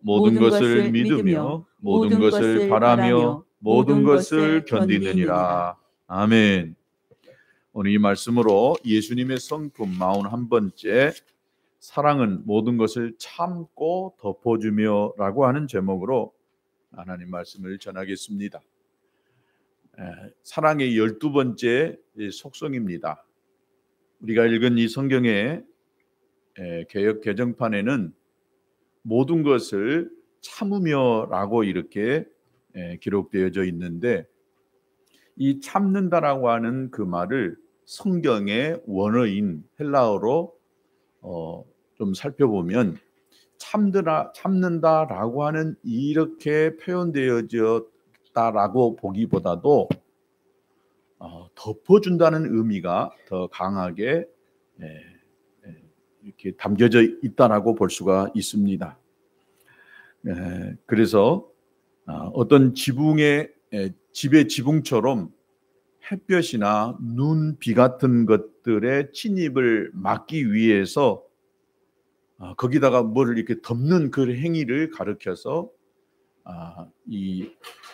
모든 것을 믿으며 모든 것을 바라며 모든 것을 견디느니라. 아멘. 오늘 이 말씀으로 예수님의 성품 41번째 사랑은 모든 것을 참고 덮어주며 라고 하는 제목으로 하나님 말씀을 전하겠습니다. 사랑의 12번째 속성입니다. 우리가 읽은 이 성경의 개역 개정판에는 모든 것을 참으며 라고 이렇게 기록되어져 있는데, 이 참는다라고 하는 그 말을 성경의 원어인 헬라어로 좀 살펴보면 참는다라고 하는 이렇게 표현되어졌다라고 보기보다도 덮어준다는 의미가 더 강하게 이렇게 담겨져 있다라고 볼 수가 있습니다. 그래서 어떤 지붕의 집의 지붕처럼 햇볕이나 눈, 비 같은 것들의 침입을 막기 위해서 거기다가 뭐를 이렇게 덮는 그 행위를 가르쳐서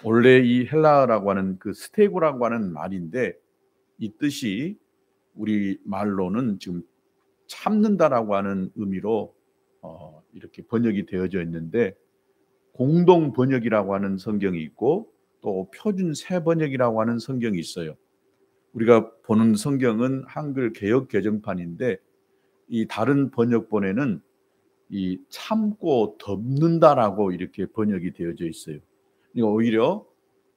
원래 이 헬라어라고 하는 그 스테고라고 하는 말인데, 이 뜻이 우리 말로는 지금 참는다라고 하는 의미로 이렇게 번역이 되어져 있는데, 공동 번역이라고 하는 성경이 있고 또 표준 새 번역이라고 하는 성경이 있어요. 우리가 보는 성경은 한글 개역 개정판인데, 이 다른 번역본에는 이 참고 덮는다라고 이렇게 번역이 되어져 있어요. 그러니까 오히려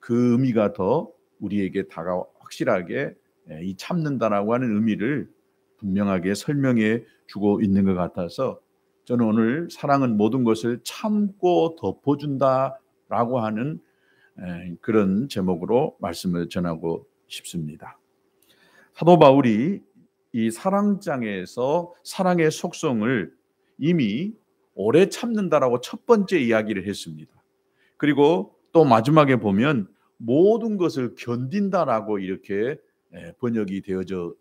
그 의미가 더 우리에게 확실하게 이 참는다라고 하는 의미를 분명하게 설명해 주고 있는 것 같아서, 저는 오늘 사랑은 모든 것을 참고 덮어준다라고 하는 그런 제목으로 말씀을 전하고 싶습니다. 사도 바울이 이 사랑장에서 사랑의 속성을 이미 오래 참는다라고 첫 번째 이야기를 했습니다. 그리고 또 마지막에 보면 모든 것을 견딘다라고 이렇게 번역이 되어져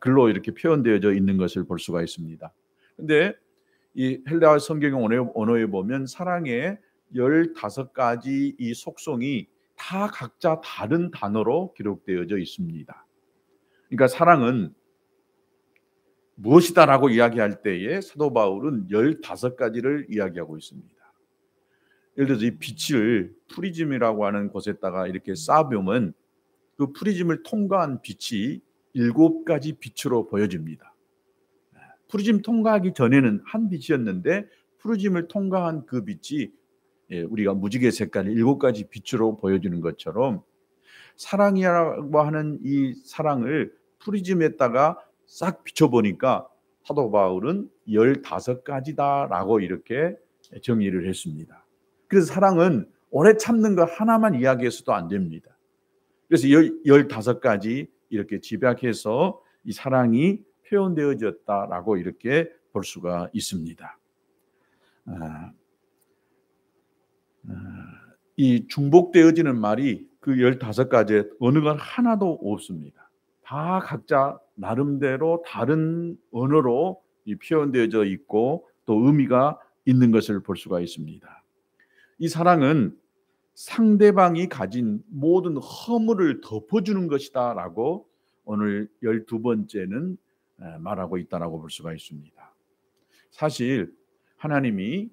글로 이렇게 표현되어져 있는 것을 볼 수가 있습니다. 그런데 이 헬라어 성경의 언어에 보면 사랑의 15가지 이 속성이 다 각자 다른 단어로 기록되어져 있습니다. 그러니까 사랑은 무엇이다라고 이야기할 때에 사도 바울은 15가지를 이야기하고 있습니다. 예를 들어서 이 빛을 프리즘이라고 하는 곳에다가 이렇게 쏴보면 그 프리즘을 통과한 빛이 7가지 빛으로 보여집니다. 프리즘 통과하기 전에는 한 빛이었는데 프리즘을 통과한 그 빛이 우리가 무지개 색깔 7가지 빛으로 보여주는 것처럼, 사랑이라고 하는 이 사랑을 프리즘에다가 싹 비춰보니까 사도 바울은 15가지다라고 이렇게 정의를 했습니다. 그래서 사랑은 오래 참는 거 하나만 이야기해서도 안 됩니다. 그래서 15가지 이렇게 집약해서 이 사랑이 표현되어졌다라고 이렇게 볼 수가 있습니다. 이 중복되어지는 말이 그 15가지에 어느 건 하나도 없습니다. 다 각자 나름대로 다른 언어로 표현되어져 있고 또 의미가 있는 것을 볼 수가 있습니다. 이 사랑은 상대방이 가진 모든 허물을 덮어주는 것이다 라고 오늘 12번째는 말하고 있다라고 볼 수가 있습니다. 사실 하나님이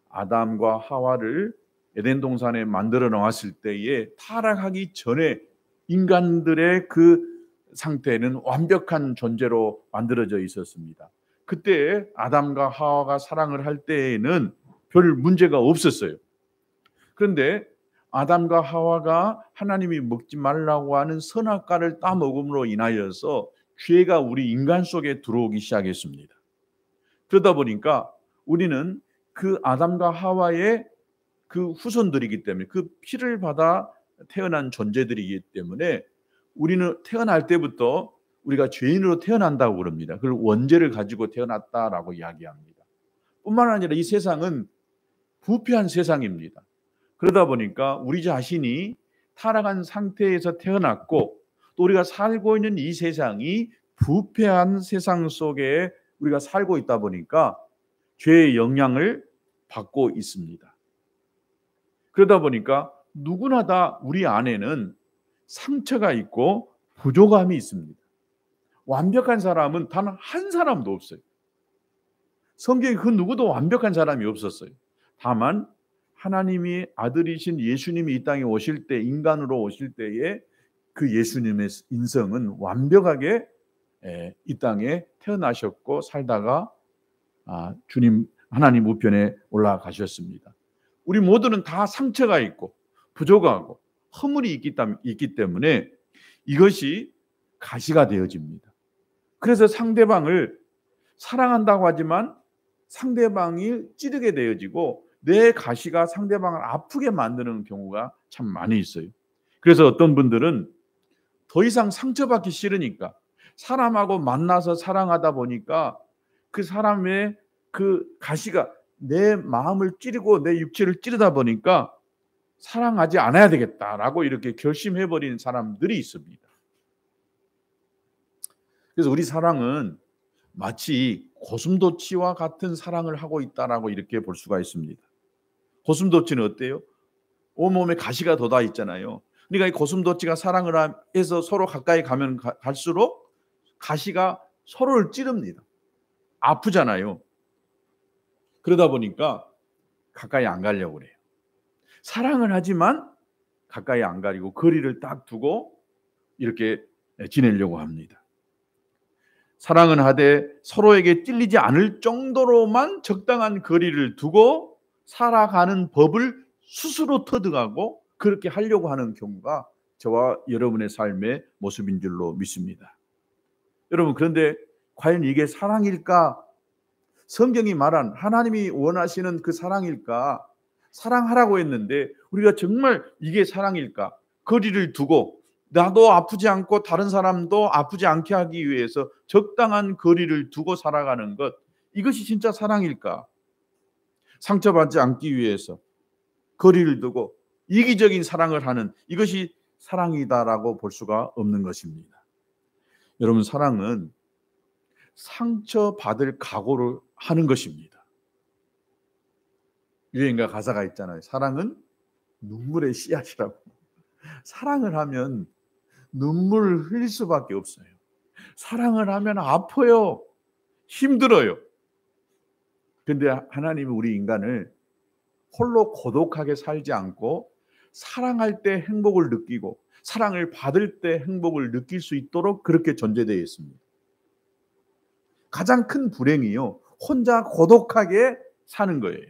아담과 하와를 에덴 동산에 만들어 놓았을 때에 타락하기 전에 인간들의 그 상태는 완벽한 존재로 만들어져 있었습니다. 그때 아담과 하와가 사랑을 할 때에는 별 문제가 없었어요. 그런데 아담과 하와가 하나님이 먹지 말라고 하는 선악과를 따먹음으로 인하여서 죄가 우리 인간 속에 들어오기 시작했습니다. 그러다 보니까 우리는 그 아담과 하와의 그 후손들이기 때문에, 그 피를 받아 태어난 존재들이기 때문에 우리는 태어날 때부터 우리가 죄인으로 태어난다고 그럽니다. 그걸 원죄를 가지고 태어났다라고 이야기합니다. 뿐만 아니라 이 세상은 부패한 세상입니다. 그러다 보니까 우리 자신이 타락한 상태에서 태어났고, 또 우리가 살고 있는 이 세상이 부패한 세상 속에 우리가 살고 있다 보니까 죄의 영향을 받고 있습니다. 그러다 보니까 누구나 다 우리 안에는 상처가 있고 부족함이 있습니다. 완벽한 사람은 단 한 사람도 없어요. 성경에 그 누구도 완벽한 사람이 없었어요. 다만 하나님이 아들이신 예수님이 이 땅에 오실 때, 인간으로 오실 때에 그 예수님의 인성은 완벽하게 이 땅에 태어나셨고 살다가 주님 하나님 우편에 올라가셨습니다. 우리 모두는 다 상처가 있고 부족하고 허물이 있기 때문에 이것이 가시가 되어집니다. 그래서 상대방을 사랑한다고 하지만 상대방이 찌르게 되어지고 내 가시가 상대방을 아프게 만드는 경우가 참 많이 있어요. 그래서 어떤 분들은 더 이상 상처받기 싫으니까 사람하고 만나서 사랑하다 보니까 그 사람의 그 가시가 내 마음을 찌르고 내 육체를 찌르다 보니까 사랑하지 않아야 되겠다라고 이렇게 결심해버리는 사람들이 있습니다. 그래서 우리 사랑은 마치 고슴도치와 같은 사랑을 하고 있다라고 이렇게 볼 수가 있습니다. 고슴도치는 어때요? 온몸에 가시가 돋아 있잖아요. 그러니까 이 고슴도치가 사랑을 해서 서로 가까이 가면 갈수록 가시가 서로를 찌릅니다. 아프잖아요. 그러다 보니까 가까이 안 가려고 그래요. 사랑을 하지만 가까이 안 가리고 거리를 딱 두고 이렇게 지내려고 합니다. 사랑은 하되 서로에게 찔리지 않을 정도로만 적당한 거리를 두고 살아가는 법을 스스로 터득하고 그렇게 하려고 하는 경우가 저와 여러분의 삶의 모습인 줄로 믿습니다. 여러분, 그런데 과연 이게 사랑일까? 성경이 말한 하나님이 원하시는 그 사랑일까? 사랑하라고 했는데 우리가 정말 이게 사랑일까? 거리를 두고 나도 아프지 않고 다른 사람도 아프지 않게 하기 위해서 적당한 거리를 두고 살아가는 것, 이것이 진짜 사랑일까? 상처받지 않기 위해서 거리를 두고 이기적인 사랑을 하는 이것이 사랑이다라고 볼 수가 없는 것입니다. 여러분, 사랑은 상처받을 각오를 하는 것입니다. 유행가 가사가 있잖아요. 사랑은 눈물의 씨앗이라고. 사랑을 하면 눈물을 흘릴 수밖에 없어요. 사랑을 하면 아파요. 힘들어요. 그런데 하나님은 우리 인간을 홀로 고독하게 살지 않고 사랑할 때 행복을 느끼고 사랑을 받을 때 행복을 느낄 수 있도록 그렇게 존재되어 있습니다. 가장 큰 불행이요, 혼자 고독하게 사는 거예요.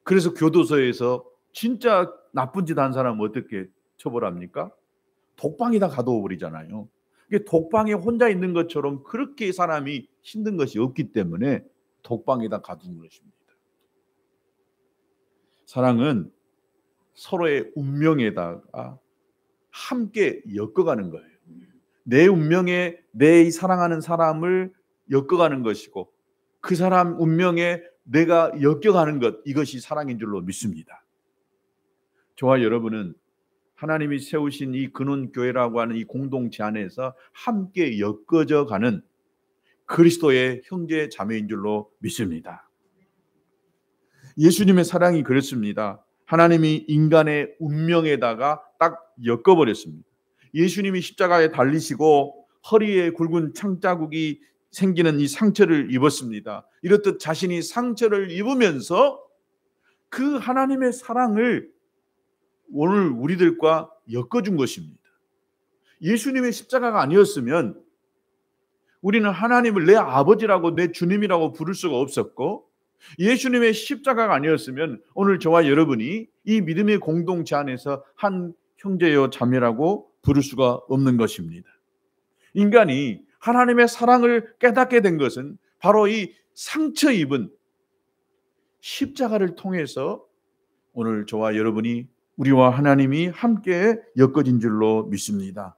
그래서 교도소에서 진짜 나쁜 짓 한 사람은 어떻게 처벌합니까? 독방에다 가둬 버리잖아요. 이게 독방에 혼자 있는 것처럼 그렇게 사람이 힘든 것이 없기 때문에 독방에다 가둔 것입니다. 사랑은 서로의 운명에다가 함께 엮어가는 거예요. 내 운명에 내 사랑하는 사람을 엮어가는 것이고 그 사람 운명에 내가 엮여가는 것, 이것이 사랑인 줄로 믿습니다. 저와 여러분은 하나님이 세우신 이 근원교회라고 하는 이 공동체 안에서 함께 엮어져 가는 그리스도의 형제 자매인 줄로 믿습니다. 예수님의 사랑이 그렇습니다. 하나님이 인간의 운명에다가 딱 엮어버렸습니다. 예수님이 십자가에 달리시고 허리에 굵은 창자국이 생기는 이 상처를 입었습니다. 이렇듯 자신이 상처를 입으면서 그 하나님의 사랑을 오늘 우리들과 엮어준 것입니다. 예수님의 십자가가 아니었으면 우리는 하나님을 내 아버지라고 내 주님이라고 부를 수가 없었고, 예수님의 십자가가 아니었으면 오늘 저와 여러분이 이 믿음의 공동체 안에서 한 형제요 자매라고 부를 수가 없는 것입니다. 인간이 하나님의 사랑을 깨닫게 된 것은 바로 이 상처 입은 십자가를 통해서 오늘 저와 여러분이 우리와 하나님이 함께 엮어진 줄로 믿습니다.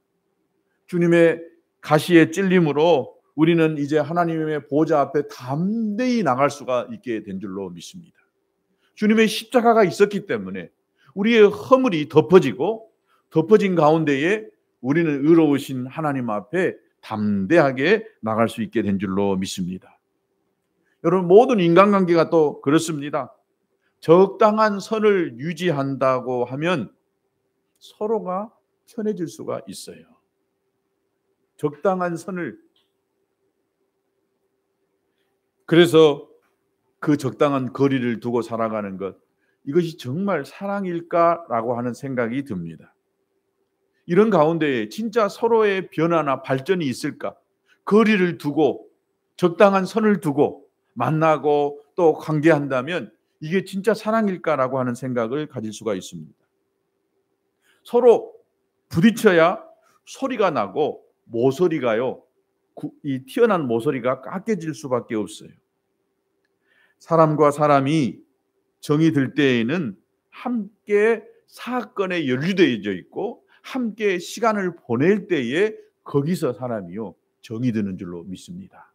주님의 가시의 찔림으로 우리는 이제 하나님의 보좌 앞에 담대히 나갈 수가 있게 된 줄로 믿습니다. 주님의 십자가가 있었기 때문에 우리의 허물이 덮어진 가운데에 우리는 의로우신 하나님 앞에 담대하게 나갈 수 있게 된 줄로 믿습니다. 여러분 모든 인간관계가 또 그렇습니다. 적당한 선을 유지한다고 하면 서로가 편해질 수가 있어요. 적당한 선을. 그래서 그 적당한 거리를 두고 살아가는 것, 이것이 정말 사랑일까라고 하는 생각이 듭니다. 이런 가운데 진짜 서로의 변화나 발전이 있을까? 거리를 두고 적당한 선을 두고 만나고 또 관계한다면 이게 진짜 사랑일까라고 하는 생각을 가질 수가 있습니다. 서로 부딪혀야 소리가 나고 모서리가요, 이 튀어나온 모서리가 깎여질 수밖에 없어요. 사람과 사람이 정이 들 때에는 함께 사건에 연루되어져 있고 함께 시간을 보낼 때에 거기서 사람이요 정이 드는 줄로 믿습니다.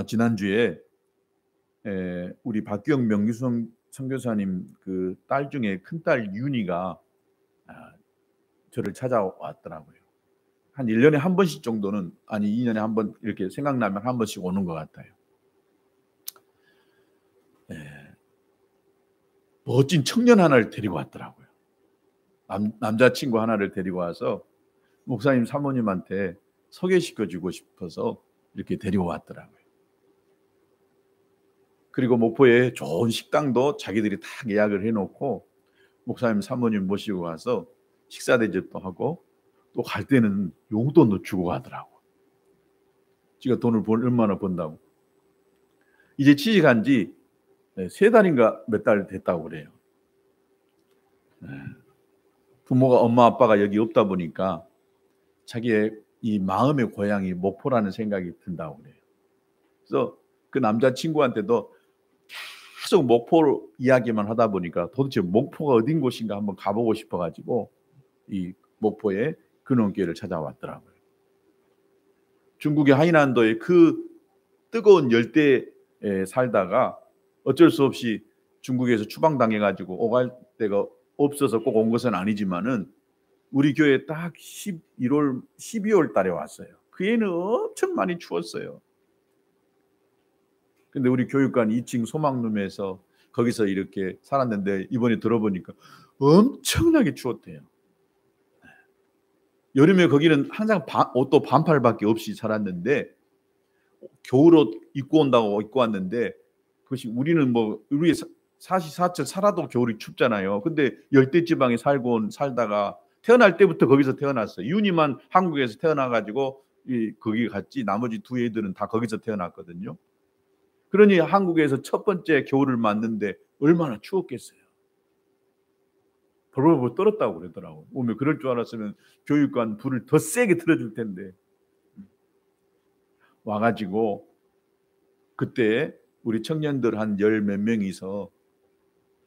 지난주에 우리 박기영 명규성 선교사님 그 딸 중에 큰딸 윤희가 저를 찾아왔더라고요. 한 1년에 한 번씩 정도는, 아니 2년에 한 번 이렇게 생각나면 한 번씩 오는 것 같아요. 멋진 청년 하나를 데리고 왔더라고요. 남자친구 하나를 데리고 와서 목사님 사모님한테 소개시켜주고 싶어서 이렇게 데리고 왔더라고요. 그리고 목포에 좋은 식당도 자기들이 다 예약을 해놓고 목사님 사모님 모시고 가서 식사 대접도 하고 또 갈 때는 용돈도 주고 가더라고. 지가 돈을 얼마나 번다고. 이제 취직한 지 3달인가 몇 달 됐다고 그래요. 부모가 엄마 아빠가 여기 없다 보니까 자기의 이 마음의 고향이 목포라는 생각이 든다고 그래요. 그래서 그 남자친구한테도 계속 목포를 이야기만 하다 보니까 도대체 목포가 어딘 곳인가 한번 가보고 싶어가지고 이 목포에 근원교회를 찾아왔더라고요. 중국의 하이난도의 그 뜨거운 열대에 살다가 어쩔 수 없이 중국에서 추방당해가지고 오갈 데가 없어서 꼭 온 것은 아니지만은 우리 교회 딱 12월 달에 왔어요. 그 해는 엄청 많이 추웠어요. 근데 우리 교육관 2층 소망룸에서 거기서 이렇게 살았는데 이번에 들어보니까 엄청나게 추웠대요. 여름에 거기는 항상 옷도 반팔밖에 없이 살았는데 겨울옷 입고 온다고 입고 왔는데 그것이 우리는 뭐 우리 사시사철 살아도 겨울이 춥잖아요. 근데 열대지방에 살다가 태어날 때부터 거기서 태어났어요. 윤희만 한국에서 태어나가지고 거기 갔지 나머지 두 애들은 다 거기서 태어났거든요. 그러니 한국에서 첫 번째 겨울을 맞는데 얼마나 추웠겠어요. 벌벌 떨었다고 그러더라고. 오면 그럴 줄 알았으면 교육관 불을 더 세게 틀어줄 텐데. 와가지고 그때 우리 청년들 한 10몇 명이서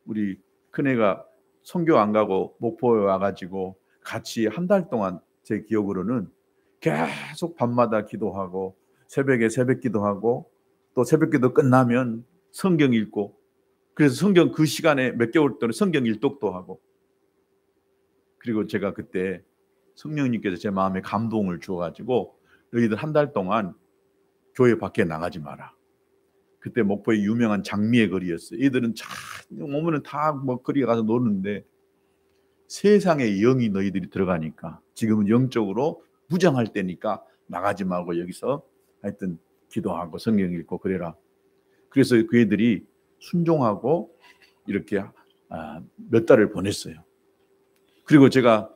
우리 큰애가 선교 안 가고 목포에 와가지고 같이 한 달 동안 제 기억으로는 계속 밤마다 기도하고 새벽에 새벽 기도하고 또 새벽 기도 끝나면 성경 읽고 그래서 성경 그 시간에 몇 개월 동안 성경 일독도 하고 그리고 제가 그때 성령님께서 제 마음에 감동을 주어가지고 너희들 한 달 동안 교회 밖에 나가지 마라. 그때 목포의 유명한 장미의 거리였어요. 애들은 오면은 다 뭐 거리에 가서 노는데 세상에 영이 너희들이 들어가니까 지금은 영적으로 무장할 때니까 나가지 말고 여기서 하여튼 기도하고 성경 읽고 그래라. 그래서 그 애들이 순종하고 이렇게 몇 달을 보냈어요. 그리고 제가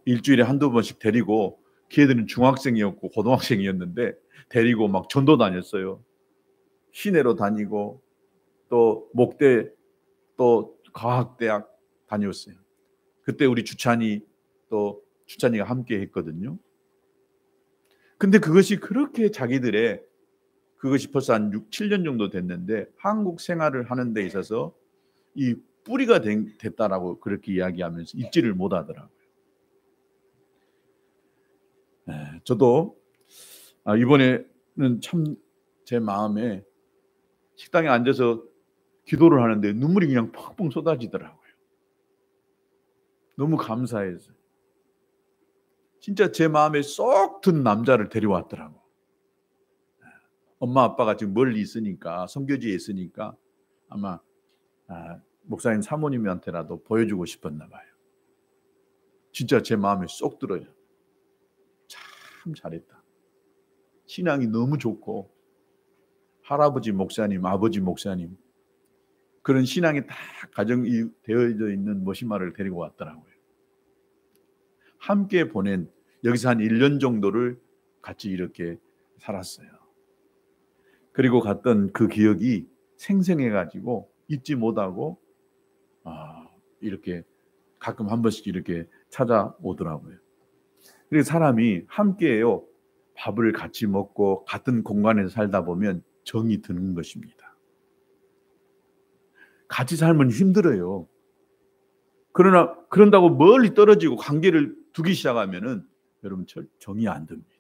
일주일에 한두 번씩 데리고 걔들은 중학생이었고 고등학생이었는데 데리고 막 전도 다녔어요. 시내로 다니고 또 목대 또 과학대학 다녔어요. 그때 우리 주찬이가 함께 했거든요. 근데 그것이 그렇게 자기들의 그것이 벌써 한 6, 7년 정도 됐는데 한국 생활을 하는 데 있어서 이 뿌리가 됐다라고 그렇게 이야기하면서 잊지를 못하더라고요. 저도 이번에는 참 제 마음에 식당에 앉아서 기도를 하는데 눈물이 그냥 펑펑 쏟아지더라고요. 너무 감사해서. 진짜 제 마음에 쏙 든 남자를 데려왔더라고. 엄마 아빠가 지금 멀리 있으니까, 선교지에 있으니까 아마 목사님 사모님한테라도 보여주고 싶었나 봐요. 진짜 제 마음에 쏙 들어요. 참 잘했다. 신앙이 너무 좋고 할아버지 목사님, 아버지 목사님 그런 신앙이 다 가정이 되어져 있는 머시마를 데리고 왔더라고요. 함께 보낸 여기서 한 1년 정도를 같이 이렇게 살았어요. 그리고 갔던 그 기억이 생생해가지고 잊지 못하고 이렇게 가끔 한 번씩 이렇게 찾아오더라고요. 그래서 사람이 함께해요. 밥을 같이 먹고 같은 공간에서 살다 보면 정이 드는 것입니다. 같이 살면 힘들어요. 그러나 그런다고 멀리 떨어지고 관계를 두기 시작하면은 여러분 정이 안 듭니다.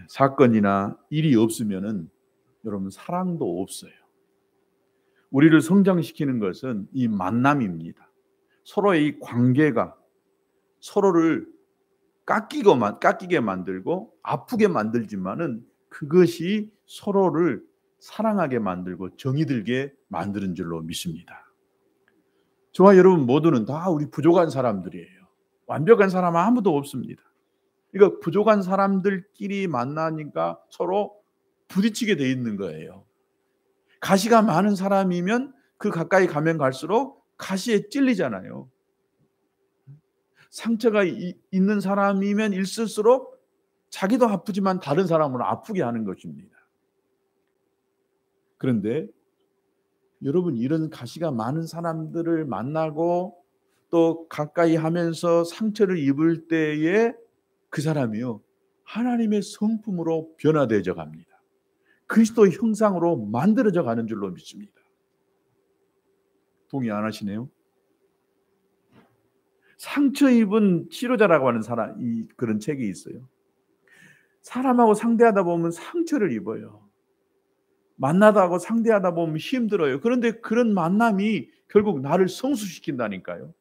사건이나 일이 없으면은 여러분 사랑도 없어요. 우리를 성장시키는 것은 이 만남입니다. 서로의 이 관계가 서로를 깎이게 만들고 아프게 만들지만은 그것이 서로를 사랑하게 만들고 정이 들게 만드는 줄로 믿습니다. 저와 여러분 모두는 다 우리 부족한 사람들이에요. 완벽한 사람 아무도 없습니다. 그러니까 부족한 사람들끼리 만나니까 서로 부딪히게 돼 있는 거예요. 가시가 많은 사람이면 그 가까이 가면 갈수록 가시에 찔리잖아요. 상처가 있는 사람이면 있을수록 자기도 아프지만 다른 사람을 아프게 하는 것입니다. 그런데 여러분 이런 가시가 많은 사람들을 만나고 또 가까이 하면서 상처를 입을 때에 그 사람이요 하나님의 성품으로 변화되어 갑니다. 그리스도 형상으로 만들어져 가는 줄로 믿습니다. 동의 안 하시네요? 상처 입은 치료자라고 하는 그런 책이 있어요. 사람하고 상대하다 보면 상처를 입어요. 만나다 하고 상대하다 보면 힘들어요. 그런데 그런 만남이 결국 나를 성수시킨다니까요.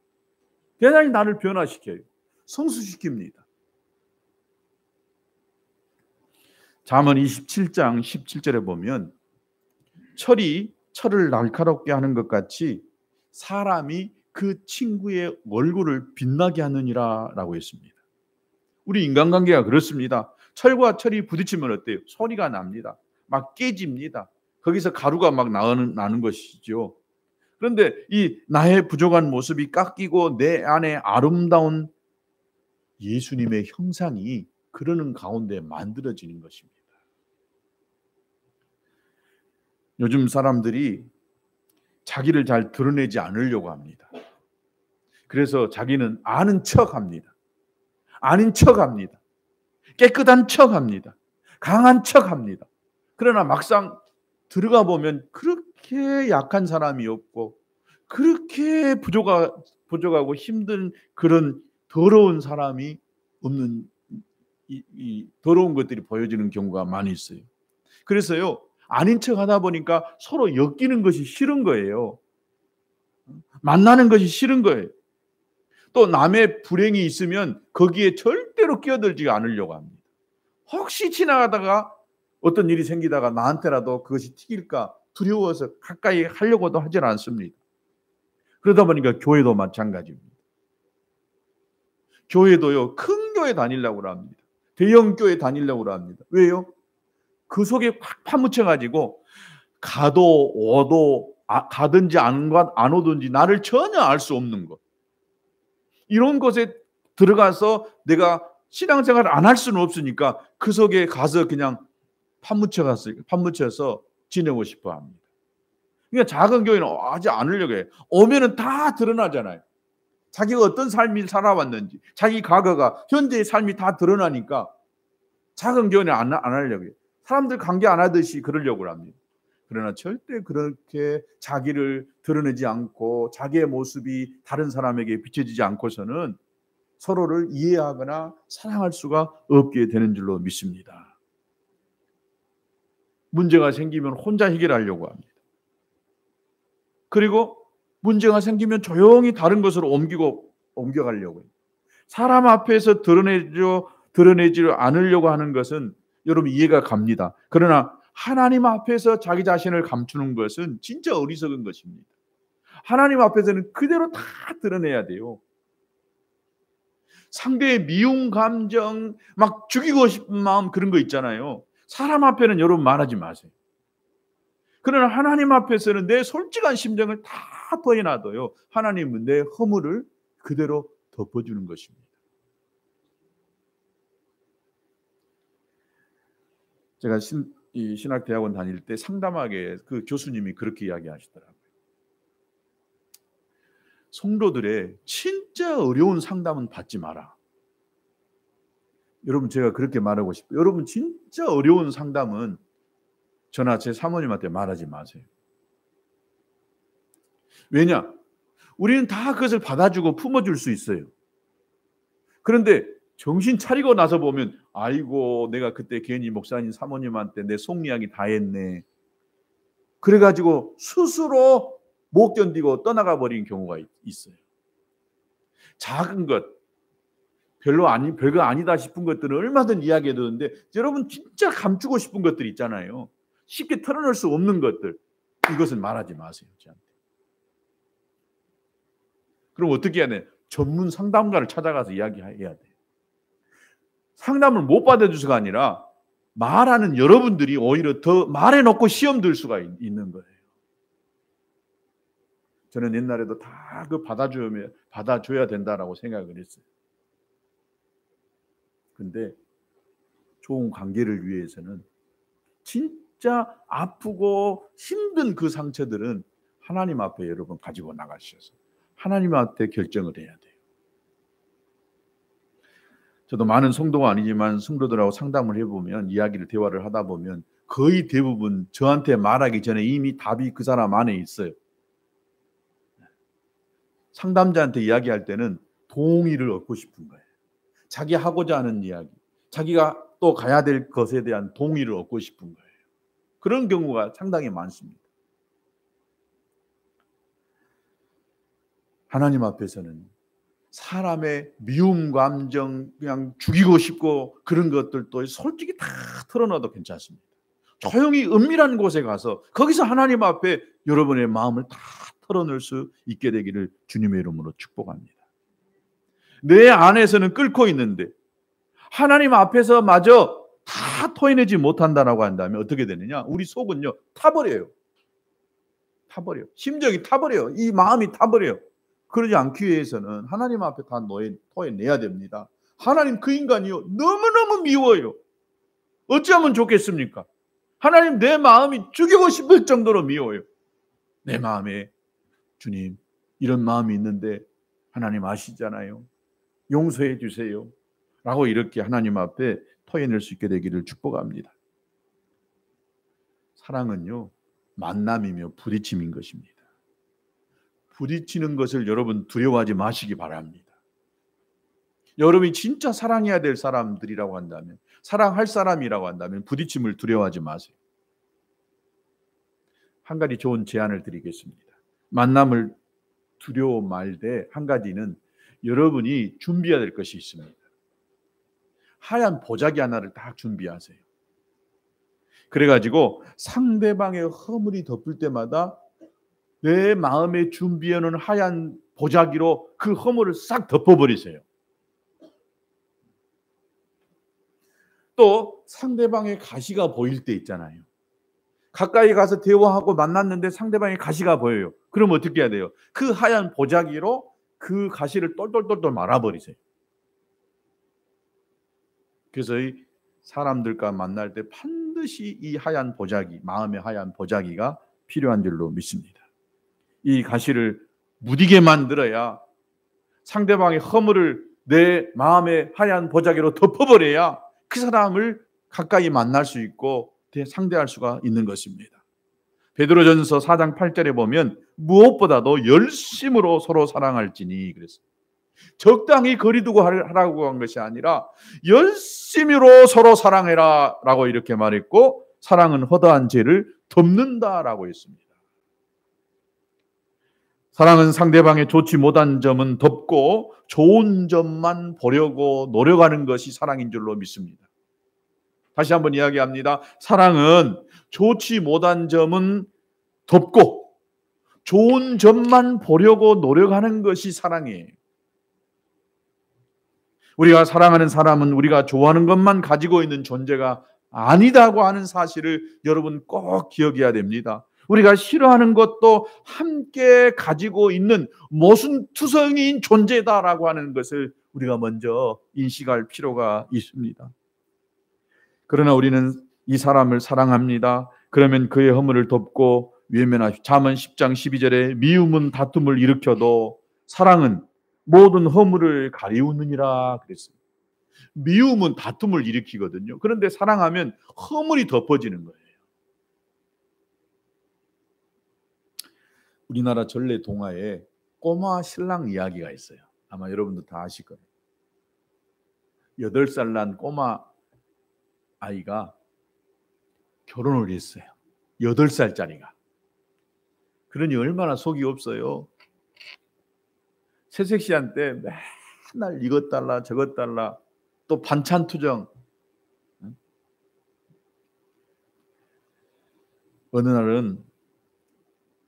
대단히 나를 변화시켜요. 성수시킵니다. 잠언 27장 17절에 보면 철을 날카롭게 하는 것 같이 사람이 그 친구의 얼굴을 빛나게 하느니라 라고 했습니다. 우리 인간관계가 그렇습니다. 철과 철이 부딪히면 어때요? 소리가 납니다. 막 깨집니다. 거기서 가루가 막 나는 것이죠. 그런데 이 나의 부족한 모습이 깎이고 내 안에 아름다운 예수님의 형상이 그러는 가운데 만들어지는 것입니다. 요즘 사람들이 자기를 잘 드러내지 않으려고 합니다. 그래서 자기는 아는 척합니다. 아닌 척합니다. 깨끗한 척합니다. 강한 척합니다. 그러나 막상 들어가 보면 그렇게 약한 사람이 없고 그렇게 부족하고 힘든 그런 더러운 사람이 없는 이 더러운 것들이 보여지는 경우가 많이 있어요. 그래서요 아닌 척 하다 보니까 서로 엮이는 것이 싫은 거예요. 만나는 것이 싫은 거예요. 또 남의 불행이 있으면 거기에 절대로 끼어들지 않으려고 합니다. 혹시 지나가다가 어떤 일이 생기다가 나한테라도 그것이 튀길까 두려워서 가까이 하려고도 하질 않습니다. 그러다 보니까 교회도 마찬가지입니다. 교회도요 큰 교회 다니려고 합니다. 대형 교회 다니려고 합니다. 왜요? 그 속에 확 파묻혀가지고 가도 오도 가든지 안 오든지 나를 전혀 알 수 없는 것. 이런 곳에 들어가서 내가 신앙생활을 안 할 수는 없으니까 그 속에 가서 그냥 파묻혀서 지내고 싶어 합니다. 그러니까 작은 교회는 하지 않으려고 해요. 오면은 다 드러나잖아요. 자기가 어떤 삶을 살아왔는지, 자기 과거가, 현재의 삶이 다 드러나니까 작은 교회는 안 하려고 해요. 사람들 관계 안 하듯이 그러려고 합니다. 그러나 절대 그렇게 자기를 드러내지 않고 자기의 모습이 다른 사람에게 비춰지지 않고서는 서로를 이해하거나 사랑할 수가 없게 되는 줄로 믿습니다. 문제가 생기면 혼자 해결하려고 합니다. 그리고 문제가 생기면 조용히 다른 것으로 옮겨가려고 해요. 사람 앞에서 드러내죠 드러내지 않으려고 하는 것은 여러분 이해가 갑니다. 그러나 하나님 앞에서 자기 자신을 감추는 것은 진짜 어리석은 것입니다. 하나님 앞에서는 그대로 다 드러내야 돼요. 상대의 미움 감정, 막 죽이고 싶은 마음 그런 거 있잖아요. 사람 앞에는 여러분 말하지 마세요. 그러나 하나님 앞에서는 내 솔직한 심정을 다 터해놔도요. 하나님은 내 허물을 그대로 덮어주는 것입니다. 제가 신학대학원 다닐 때 상담학에 그 교수님이 그렇게 이야기하시더라고요. 성도들의 진짜 어려운 상담은 받지 마라. 여러분 제가 그렇게 말하고 싶어요. 여러분 진짜 어려운 상담은 저나 제 사모님한테 말하지 마세요. 왜냐? 우리는 다 그것을 받아주고 품어줄 수 있어요. 그런데 정신 차리고 나서 보면 아이고 내가 그때 괜히 목사님 사모님한테 내 속 이야기 다 했네. 그래가지고 스스로 못 견디고 떠나가 버린 경우가 있어요. 작은 것, 별거 아니다 싶은 것들은 얼마든 이야기해 두는데 여러분 진짜 감추고 싶은 것들 있잖아요. 쉽게 털어낼 수 없는 것들. 이것은 말하지 마세요. 저한테. 그럼 어떻게 해야 돼? 전문 상담가를 찾아가서 이야기해야 돼요. 상담을 못 받아줘서가 아니라 말하는 여러분들이 오히려 더 말해놓고 시험 들 수가 있는 거예요. 저는 옛날에도 다 그 받아줘야 된다라고 생각을 했어요. 근데 좋은 관계를 위해서는 진짜 아프고 힘든 그 상처들은 하나님 앞에 여러분 가지고 나가셔서 하나님 앞에 결정을 해야 돼요. 저도 많은 성도가 아니지만 성도들하고 상담을 해보면 대화를 하다 보면 거의 대부분 저한테 말하기 전에 이미 답이 그 사람 안에 있어요. 상담자한테 이야기할 때는 동의를 얻고 싶은 거예요. 자기 하고자 하는 이야기, 자기가 또 가야 될 것에 대한 동의를 얻고 싶은 거예요. 그런 경우가 상당히 많습니다. 하나님 앞에서는 사람의 미움 감정 그냥 죽이고 싶고 그런 것들도 솔직히 다 털어놔도 괜찮습니다. 조용히 은밀한 곳에 가서 거기서 하나님 앞에 여러분의 마음을 다 털어낼 수 있게 되기를 주님의 이름으로 축복합니다. 내 안에서는 끓고 있는데 하나님 앞에서 마저 다 토해내지 못한다라고 한다면 어떻게 되느냐? 우리 속은요 타버려요. 타버려요. 심정이 타버려요. 이 마음이 타버려요. 그러지 않기 위해서는 하나님 앞에 다 토해내야 됩니다. 하나님 그 인간이요 너무너무 미워요. 어찌하면 좋겠습니까? 하나님 내 마음이 죽이고 싶을 정도로 미워요. 내 마음에 주님 이런 마음이 있는데 하나님 아시잖아요. 용서해 주세요. 라고 이렇게 하나님 앞에 토해낼 수 있게 되기를 축복합니다. 사랑은요 만남이며 부딪힘인 것입니다. 부딪히는 것을 여러분 두려워하지 마시기 바랍니다. 여러분이 진짜 사랑해야 될 사람들이라고 한다면, 사랑할 사람이라고 한다면 부딪힘을 두려워하지 마세요. 한 가지 좋은 제안을 드리겠습니다. 만남을 두려워 말되 한 가지는 여러분이 준비해야 될 것이 있습니다. 하얀 보자기 하나를 딱 준비하세요. 그래가지고 상대방의 허물이 덮을 때마다 내 마음에 준비해놓은 하얀 보자기로 그 허물을 싹 덮어버리세요. 또 상대방의 가시가 보일 때 있잖아요. 가까이 가서 대화하고 만났는데 상대방의 가시가 보여요. 그럼 어떻게 해야 돼요? 그 하얀 보자기로 그 가시를 똘똘똘똘 말아버리세요. 그래서 이 사람들과 만날 때 반드시 이 하얀 보자기, 마음의 하얀 보자기가 필요한 줄로 믿습니다. 이 가시를 무디게 만들어야 상대방의 허물을 내 마음의 하얀 보자기로 덮어버려야 그 사람을 가까이 만날 수 있고 상대할 수가 있는 것입니다. 베드로전서 4장 8절에 보면 무엇보다도 열심으로 서로 사랑할지니 그랬어요. 적당히 거리 두고 하라고 한 것이 아니라 열심히로 서로 사랑해라 라고 이렇게 말했고 사랑은 허다한 죄를 덮는다 라고 했습니다. 사랑은 상대방의 좋지 못한 점은 덮고 좋은 점만 보려고 노력하는 것이 사랑인 줄로 믿습니다. 다시 한번 이야기합니다. 사랑은 좋지 못한 점은 덮고 좋은 점만 보려고 노력하는 것이 사랑이에요. 우리가 사랑하는 사람은 우리가 좋아하는 것만 가지고 있는 존재가 아니다고 하는 사실을 여러분 꼭 기억해야 됩니다. 우리가 싫어하는 것도 함께 가지고 있는 모순투성이인 존재다라고 하는 것을 우리가 먼저 인식할 필요가 있습니다. 그러나 우리는 이 사람을 사랑합니다. 그러면 그의 허물을 덮고 외면하십시오. 잠언 10장 12절에 미움은 다툼을 일으켜도 사랑은 모든 허물을 가리우느니라 그랬습니다. 미움은 다툼을 일으키거든요. 그런데 사랑하면 허물이 덮어지는 거예요. 우리나라 전래 동화에 꼬마 신랑 이야기가 있어요. 아마 여러분도 다 아실 거예요. 8살 난 꼬마 아이가 결혼을 했어요. 8살짜리가. 그러니 얼마나 속이 없어요. 새색시한테 맨날 이것 달라 저것 달라 또 반찬 투정. 어느 날은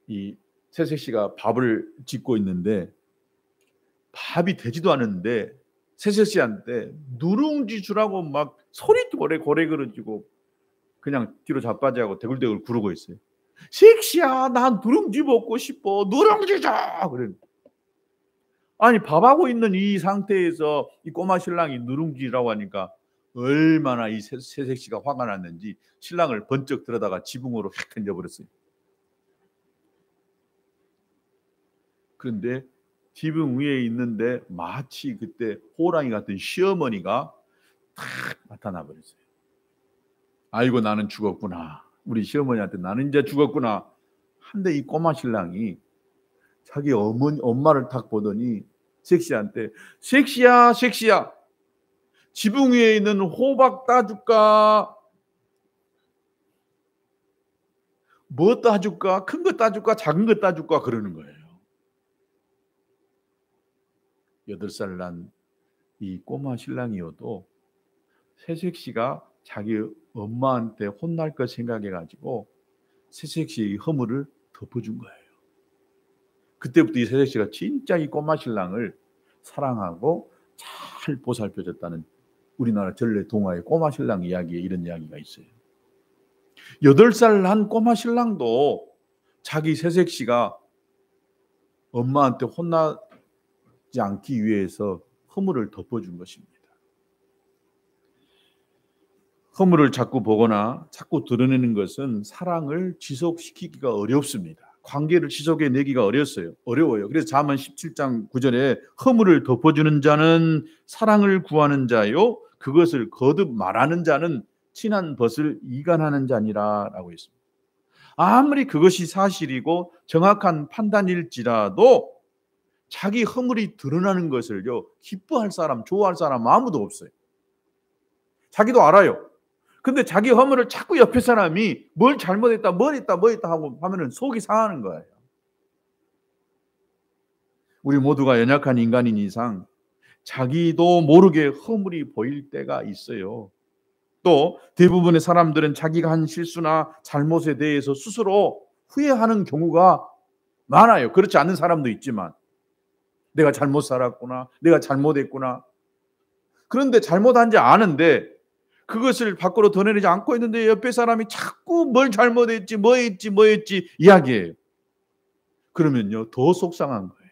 이 새색시가 밥을 짓고 있는데 밥이 되지도 않았는데 새색시한테 누룽지 주라고 막 소리 고래 그러지고 그냥 뒤로 자빠지하고 대굴대굴 구르고 있어요. 색시야, 난 누룽지 먹고 싶어. 누룽지 줘. 그래. 아니 밥하고 있는 이 상태에서 이 꼬마 신랑이 누룽지라고 하니까 얼마나 이 새색시가 화가 났는지 신랑을 번쩍 들어다가 지붕으로 휙 던져버렸어요. 그런데 지붕 위에 있는데 마치 그때 호랑이 같은 시어머니가 탁 나타나 버렸어요. 아이고 나는 죽었구나. 우리 시어머니한테 나는 이제 죽었구나. 한데 이 꼬마 신랑이 자기 엄마를 딱 보더니 색시한테 색시야 지붕 위에 있는 호박 따줄까? 뭐 따줄까? 큰 거 따줄까? 작은 거 따줄까? 그러는 거예요. 8살 난 이 꼬마 신랑이어도 새색시가 자기 엄마한테 혼날 거 생각해가지고 새색시의 허물을 덮어준 거예요. 그때부터 이 새색시가 진짜 이 꼬마 신랑을 사랑하고 잘 보살펴줬다는 우리나라 전래 동화의 꼬마 신랑 이야기에 이런 이야기가 있어요. 8살 난 꼬마 신랑도 자기 새색시가 엄마한테 혼나지 않기 위해서 허물을 덮어준 것입니다. 허물을 자꾸 보거나 자꾸 드러내는 것은 사랑을 지속시키기가 어렵습니다. 관계를 지속해내기가 어려워요. 그래서 잠언 17장 9절에 허물을 덮어주는 자는 사랑을 구하는 자요 그것을 거듭 말하는 자는 친한 벗을 이간하는 자니라 라고 했습니다. 아무리 그것이 사실이고 정확한 판단일지라도 자기 허물이 드러나는 것을요 기뻐할 사람, 좋아할 사람 아무도 없어요. 자기도 알아요. 근데 자기 허물을 자꾸 옆에 사람이 뭘 잘못했다, 뭐 했다 하고 하면은 속이 상하는 거예요. 우리 모두가 연약한 인간인 이상 자기도 모르게 허물이 보일 때가 있어요. 또 대부분의 사람들은 자기가 한 실수나 잘못에 대해서 스스로 후회하는 경우가 많아요. 그렇지 않은 사람도 있지만 내가 잘못 살았구나, 내가 잘못했구나. 그런데 잘못한지 아는데 그것을 밖으로 드러내지 않고 있는데 옆에 사람이 자꾸 뭘 잘못했지, 뭐 했지 이야기해요. 그러면요 더 속상한 거예요.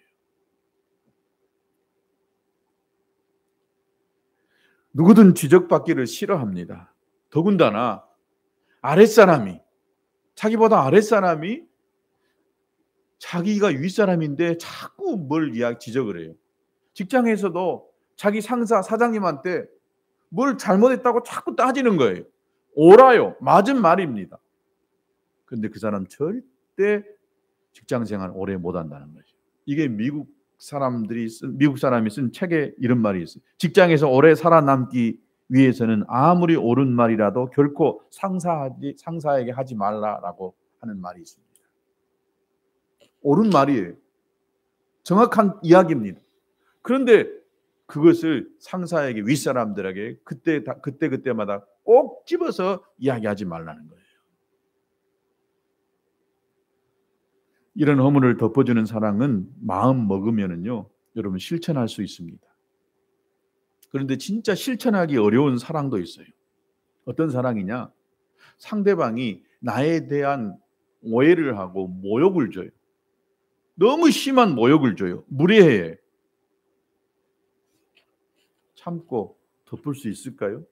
누구든 지적받기를 싫어합니다. 더군다나 아랫사람이, 자기보다 아랫사람이 자기가 윗사람인데 자꾸 뭘 지적을 해요. 직장에서도 자기 상사, 사장님한테 뭘 잘못했다고 자꾸 따지는 거예요. 옳아요. 맞은 말입니다. 그런데 그 사람 절대 직장생활 오래 못한다는 거죠. 이게 미국 사람이 쓴 책에 이런 말이 있어요. 직장에서 오래 살아남기 위해서는 아무리 옳은 말이라도 결코 상사에게 하지 말라라고 하는 말이 있습니다. 옳은 말이에요. 정확한 이야기입니다. 그런데 그것을 상사에게 윗사람들에게 그때마다 꼭 집어서 이야기하지 말라는 거예요. 이런 허물을 덮어주는 사랑은 마음 먹으면은요, 여러분 실천할 수 있습니다. 그런데 진짜 실천하기 어려운 사랑도 있어요. 어떤 사랑이냐? 상대방이 나에 대한 오해를 하고 모욕을 줘요. 너무 심한 모욕을 줘요. 무례해. 참고 덮을 수 있을까요?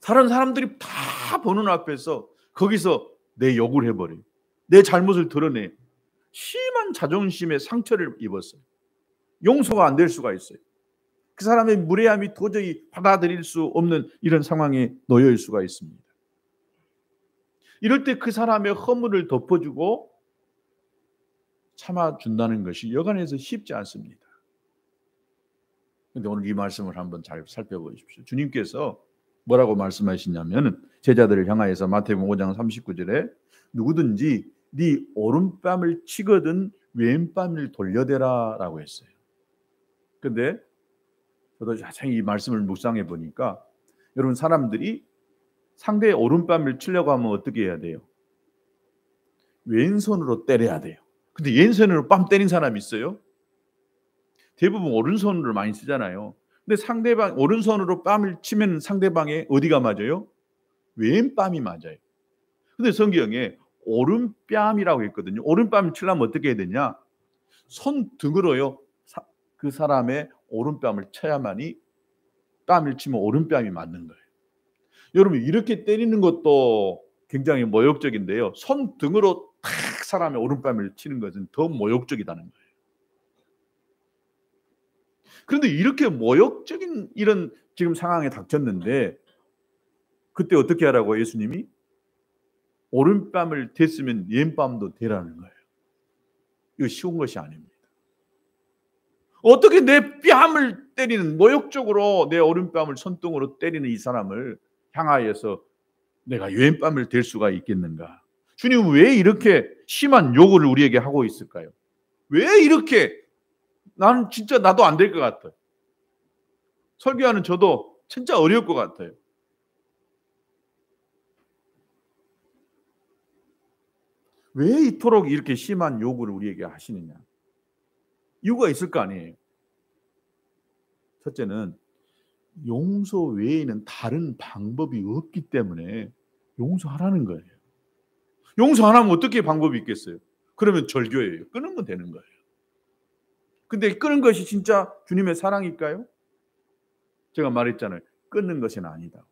다른 사람들이 다 보는 앞에서 거기서 내 욕을 해버려요. 내 잘못을 드러내. 심한 자존심의 상처를 입었어요. 용서가 안 될 수가 있어요. 그 사람의 무례함이 도저히 받아들일 수 없는 이런 상황에 놓여 있을 수가 있습니다. 이럴 때 그 사람의 허물을 덮어주고 참아준다는 것이 여간해서 쉽지 않습니다. 그런데 오늘 이 말씀을 한번 잘 살펴보십시오. 주님께서 뭐라고 말씀하시냐면 제자들을 향하여서 마태복음 5장 39절에 누구든지 네 오른뺨을 치거든 왼뺨을 돌려대라 라고 했어요. 그런데 저도 자세히 이 말씀을 묵상해 보니까 여러분, 사람들이 상대의 오른뺨을 치려고 하면 어떻게 해야 돼요? 왼손으로 때려야 돼요. 근데 왼손으로 뺨 때린 사람이 있어요? 대부분 오른손으로 많이 쓰잖아요. 근데 상대방 오른손으로 뺨을 치면 상대방의 어디가 맞아요? 왼뺨이 맞아요. 근데 성경에 오른뺨이라고 했거든요. 오른뺨을 치려면 어떻게 해야 되냐? 손등으로요. 그 사람의 오른뺨을 쳐야만이 뺨을 치면 오른뺨이 맞는 거예요. 여러분, 이렇게 때리는 것도 굉장히 모욕적인데요. 손등으로 탁 사람의 오른뺨을 치는 것은 더 모욕적이다는 거예요. 그런데 이렇게 모욕적인 이런 지금 상황에 닥쳤는데 그때 어떻게 하라고 예수님이? 오른뺨을 댔으면 왼뺨도 대라는 거예요. 이거 쉬운 것이 아닙니다. 어떻게 내 뺨을 때리는, 모욕적으로 내 오른뺨을 손등으로 때리는 이 사람을 향하여서 내가 왼뺨을 댈 수가 있겠는가? 주님은 왜 이렇게 심한 요구를 우리에게 하고 있을까요? 왜 이렇게? 나는 진짜 나도 안 될 것 같아요. 설교하는 저도 진짜 어려울 것 같아요. 왜 이토록 이렇게 심한 요구를 우리에게 하시느냐? 이유가 있을 거 아니에요. 첫째는 용서 외에는 다른 방법이 없기 때문에 용서하라는 거예요. 용서 안 하면 어떻게 방법이 있겠어요? 그러면 절교예요. 끊으면 되는 거예요. 근데 끊은 것이 진짜 주님의 사랑일까요? 제가 말했잖아요. 끊는 것은 아니다.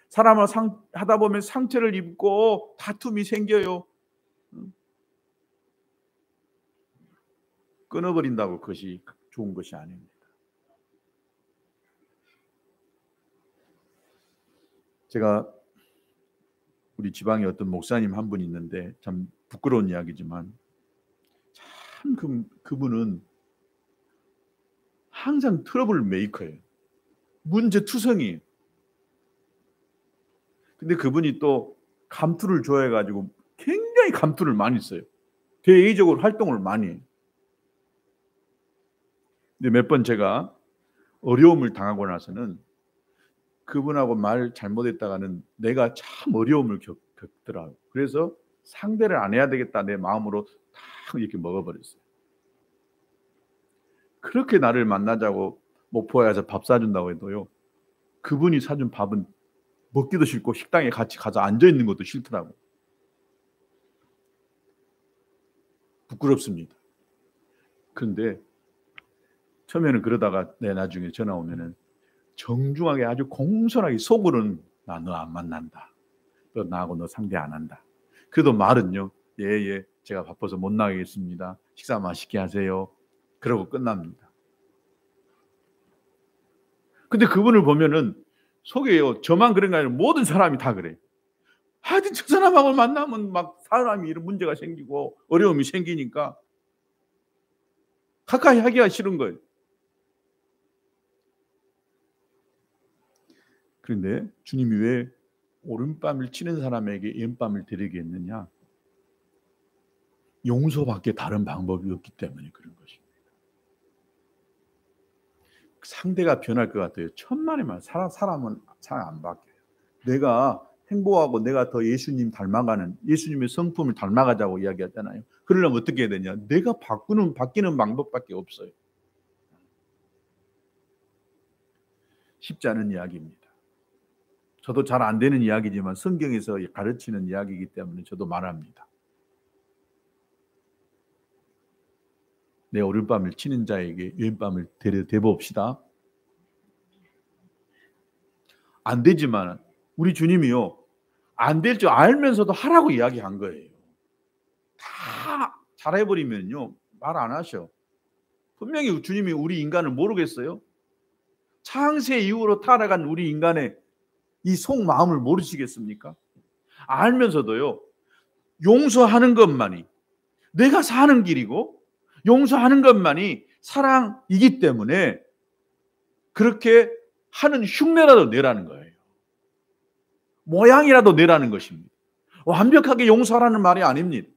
사람을 하다 보면 상처를 입고 다툼이 생겨요. 끊어버린다고 그것이 좋은 것이 아닙니다. 제가 우리 지방에 어떤 목사님 한 분이 있는데 참 부끄러운 이야기지만 참 그분은 항상 트러블 메이커예요. 문제투성이에요. 근데 그분이 또 감투를 좋아해가지고 굉장히 감투를 많이 써요. 대외적으로 활동을 많이 해요. 근데 몇 번 제가 어려움을 당하고 나서는 그분하고 말 잘못했다가는 내가 참 어려움을 겪더라고요. 그래서 상대를 안 해야 되겠다 내 마음으로 딱 이렇게 먹어버렸어요. 그렇게 나를 만나자고 목포에 가서 밥 사준다고 해도요, 그분이 사준 밥은 먹기도 싫고 식당에 같이 가서 앉아있는 것도 싫더라고요. 부끄럽습니다. 그런데 처음에는 그러다가 내 나중에 전화 오면은 정중하게 아주 공손하게 속으로는 나 너 안 만난다. 너 나하고 너 상대 안 한다. 그래도 말은요. 예, 제가 바빠서 못 나가겠습니다. 식사 맛있게 하세요. 그러고 끝납니다. 근데 그분을 보면은 속에요. 저만 그런 게 아니라 모든 사람이 다 그래요. 하여튼 저 사람하고 만나면 막 사람이 이런 문제가 생기고 어려움이 생기니까 가까이 하기가 싫은 거예요. 그런데 주님이 왜 오른뺨을 치는 사람에게 왼뺨을 드리게 했느냐? 용서밖에 다른 방법이 없기 때문에 그런 것입니다. 상대가 변할 것 같아요. 천만에만 사람은 잘 안 바뀌어요. 내가 행복하고 내가 더 예수님 닮아가는, 예수님의 성품을 닮아가자고 이야기하잖아요. 그러려면 어떻게 해야 되냐? 내가 바뀌는 방법밖에 없어요. 쉽지 않은 이야기입니다. 저도 잘 안 되는 이야기지만 성경에서 가르치는 이야기이기 때문에 저도 말합니다. 내 오른밤을 치는 자에게 왼밤을 대봅시다. 안 되지만 우리 주님이요, 안 될 줄 알면서도 하라고 이야기한 거예요. 다 잘해버리면요 말 안 하셔. 분명히 주님이 우리 인간을 모르겠어요? 창세 이후로 타락한 우리 인간의 이 속마음을 모르시겠습니까? 알면서도요, 용서하는 것만이 내가 사는 길이고 용서하는 것만이 사랑이기 때문에 그렇게 하는 흉내라도 내라는 거예요. 모양이라도 내라는 것입니다. 완벽하게 용서하라는 말이 아닙니다.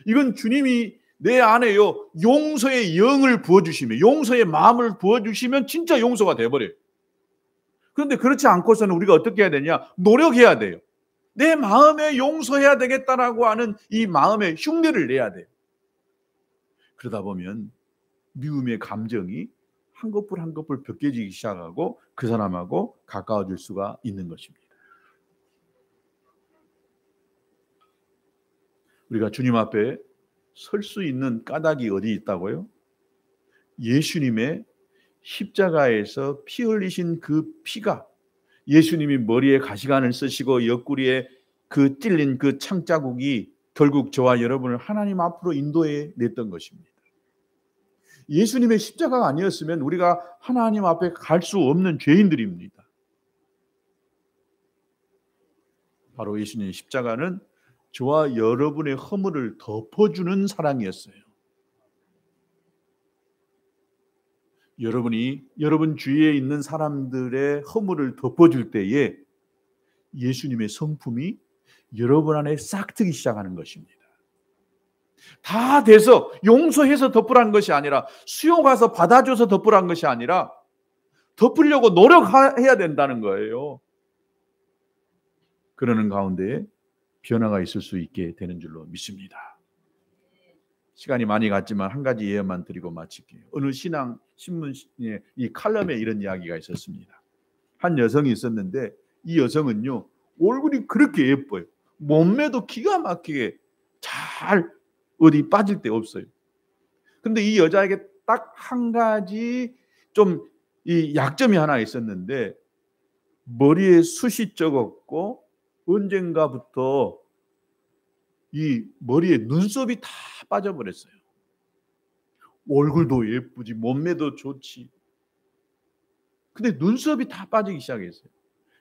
이건 주님이 내 안에요 용서의 영을 부어주시면, 용서의 마음을 부어주시면 진짜 용서가 돼버려요. 그런데 그렇지 않고서는 우리가 어떻게 해야 되냐? 노력해야 돼요. 내 마음에 용서해야 되겠다라고 하는 이 마음의 흉내를 내야 돼요. 그러다 보면 미움의 감정이 한 거풀 한 거풀 벗겨지기 시작하고 그 사람하고 가까워질 수가 있는 것입니다. 우리가 주님 앞에 설 수 있는 까닭이 어디 있다고요? 예수님의 십자가에서 피 흘리신 그 피가, 예수님이 머리에 가시관을 쓰시고 옆구리에 그 찔린 그 창자국이 결국 저와 여러분을 하나님 앞으로 인도해 냈던 것입니다. 예수님의 십자가가 아니었으면 우리가 하나님 앞에 갈 수 없는 죄인들입니다. 바로 예수님의 십자가는 저와 여러분의 허물을 덮어주는 사랑이었어요. 여러분이 여러분 주위에 있는 사람들의 허물을 덮어줄 때에 예수님의 성품이 여러분 안에 싹트기 시작하는 것입니다. 다 돼서 용서해서 덮으라는 것이 아니라, 수용 가서 받아줘서 덮으라는 것이 아니라 덮으려고 노력해야 된다는 거예요. 그러는 가운데 변화가 있을 수 있게 되는 줄로 믿습니다. 시간이 많이 갔지만 한 가지 예언만 드리고 마칠게요. 어느 신앙 신문에 이 칼럼에 이런 이야기가 있었습니다. 한 여성이 있었는데 이 여성은요 얼굴이 그렇게 예뻐요. 몸매도 기가 막히게 잘 어디 빠질 데 없어요. 근데 이 여자에게 딱 한 가지 좀 이 약점이 하나 있었는데, 머리에 숱이 적었고 언젠가부터 이 머리에 눈썹이 다 빠져버렸어요. 얼굴도 예쁘지, 몸매도 좋지. 근데 눈썹이 다 빠지기 시작했어요.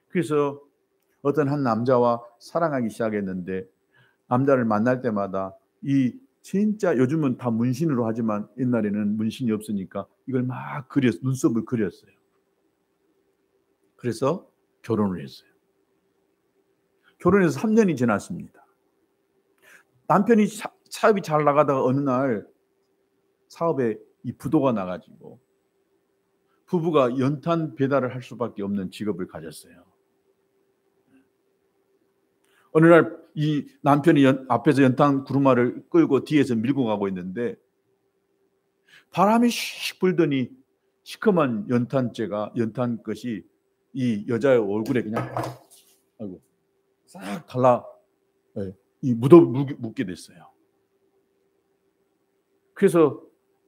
그래서 어떤 한 남자와 사랑하기 시작했는데, 남자를 만날 때마다 이 진짜 요즘은 다 문신으로 하지만 옛날에는 문신이 없으니까 이걸 막 눈썹을 그렸어요. 그래서 결혼을 했어요. 결혼해서 3년이 지났습니다. 남편이 사업이 잘 나가다가 어느 날 사업에 이 부도가 나가지고 부부가 연탄 배달을 할 수밖에 없는 직업을 가졌어요. 어느 날 이 남편이 앞에서 연탄 구루마를 끌고 뒤에서 밀고 가고 있는데 바람이 씩 불더니 시커먼 연탄것이 이 여자의 얼굴에 그냥 싹 달라 묻게 됐어요. 그래서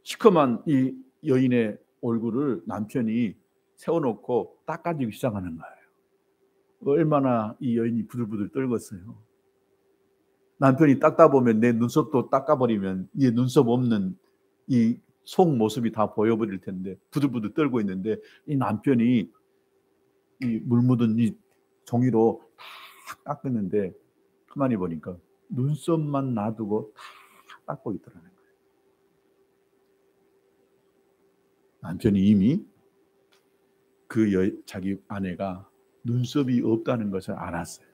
시커먼 이 여인의 얼굴을 남편이 세워놓고 닦아주기 시작하는 거예요. 얼마나 이 여인이 부들부들 떨었어요. 남편이 닦다 보면 내 눈썹도 닦아버리면 이 눈썹 없는 이 속 모습이 다 보여버릴 텐데 부들부들 떨고 있는데, 이 남편이 이 물 묻은 이 종이로 다 닦았는데 가만히 보니까 눈썹만 놔두고 다 닦고 있더라는 거예요. 남편이 이미 자기 아내가 눈썹이 없다는 것을 알았어요.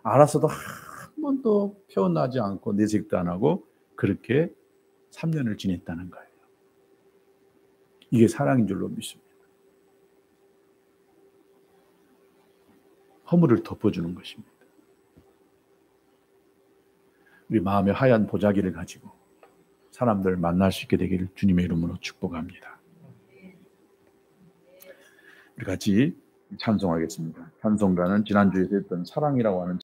알았어도 한 번도 표현하지 않고 내색도 안 하고 그렇게 3년을 지냈다는 거예요. 이게 사랑인 줄로 믿습니다. 허물을 덮어주는 것입니다. 우리 마음의 하얀 보자기를 가지고 사람들 만날 수 있게 되기를 주님의 이름으로 축복합니다. 우리 같이 찬송하겠습니다. 찬송가는 지난주에 했던 사랑이라고 하는